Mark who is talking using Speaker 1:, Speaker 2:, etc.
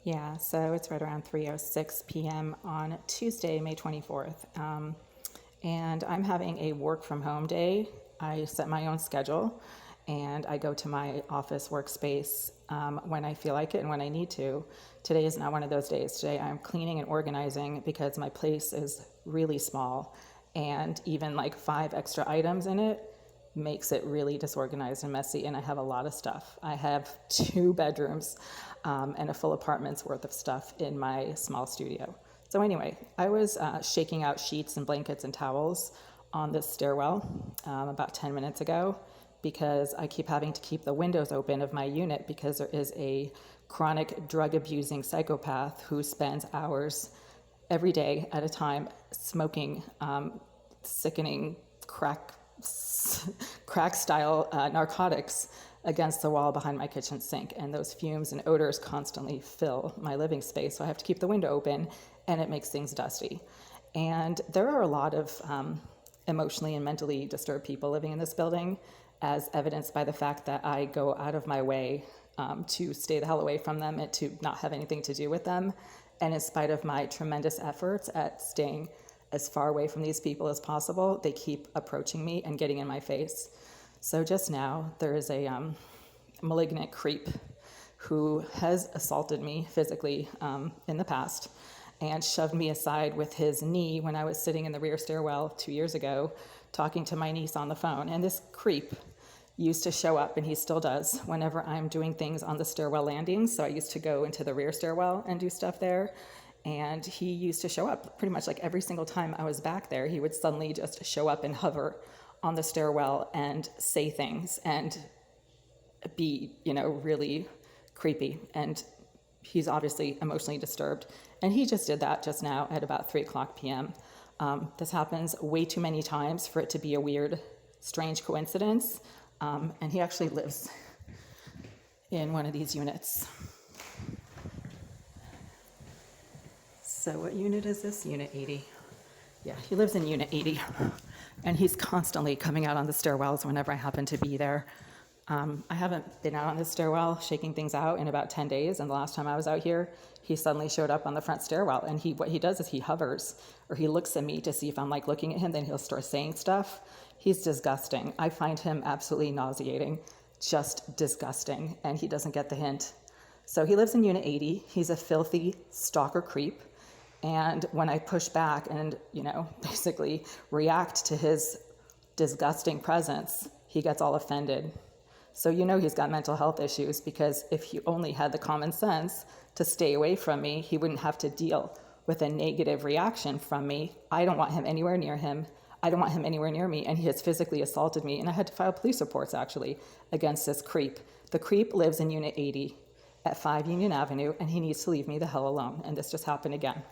Speaker 1: Yeah, so it's right around 3:06 p.m. on Tuesday, May 24th. And I'm having a work from home day. I set my own schedule and I go to my office workspace when I feel like it and when I need to. Today is not one of those days. Today I'm cleaning and organizing because my place is really small, and even like 5 extra items in it makes it really disorganized and messy, and I have a lot of stuff. I have 2 bedrooms and a full apartment's worth of stuff in my small studio. So anyway, I was shaking out sheets and blankets and towels on this stairwell about 10 minutes ago because I keep having to keep the windows open of my unit because there is a chronic drug abusing psychopath who spends hours every day at a time smoking sickening crack style narcotics against the wall behind my kitchen sink, and those fumes and odors constantly fill my living space, so I have to keep the window open and it makes things dusty. And there are a lot of emotionally and mentally disturbed people living in this building, as evidenced by the fact that I go out of my way to stay the hell away from them and to not have anything to do with them. And in spite of my tremendous efforts at staying as far away from these people as possible, they keep approaching me and getting in my face. So just now, there is a malignant creep who has assaulted me physically in the past and shoved me aside with his knee when I was sitting in the rear stairwell 2 years ago talking to my niece on the phone. And this creep used to show up, and he still does, whenever I'm doing things on the stairwell landings. So I used to go into the rear stairwell and do stuff there. And he used to show up pretty much like every single time I was back there. He would suddenly just show up and hover on the stairwell and say things and be, really creepy. And he's obviously emotionally disturbed. And he just did that just now at about 3:00 p.m. This happens way too many times for it to be a weird, strange coincidence. And he actually lives in one of these units. So what unit is this? Unit 80. Yeah, he lives in Unit 80. And he's constantly coming out on the stairwells whenever I happen to be there. I haven't been out on the stairwell shaking things out in about 10 days. And the last time I was out here, he suddenly showed up on the front stairwell. And what he does is he hovers, or he looks at me to see if I'm like looking at him. Then he'll start saying stuff. He's disgusting. I find him absolutely nauseating, just disgusting. And he doesn't get the hint. So he lives in Unit 80. He's a filthy stalker creep. And when I push back and, basically react to his disgusting presence, he gets all offended. So he's got mental health issues, because if he only had the common sense to stay away from me, he wouldn't have to deal with a negative reaction from me. I don't want him anywhere near him. I don't want him anywhere near me. And he has physically assaulted me. And I had to file police reports, actually, against this creep. The creep lives in Unit 80 at 5 Union Avenue, and he needs to leave me the hell alone. And this just happened again.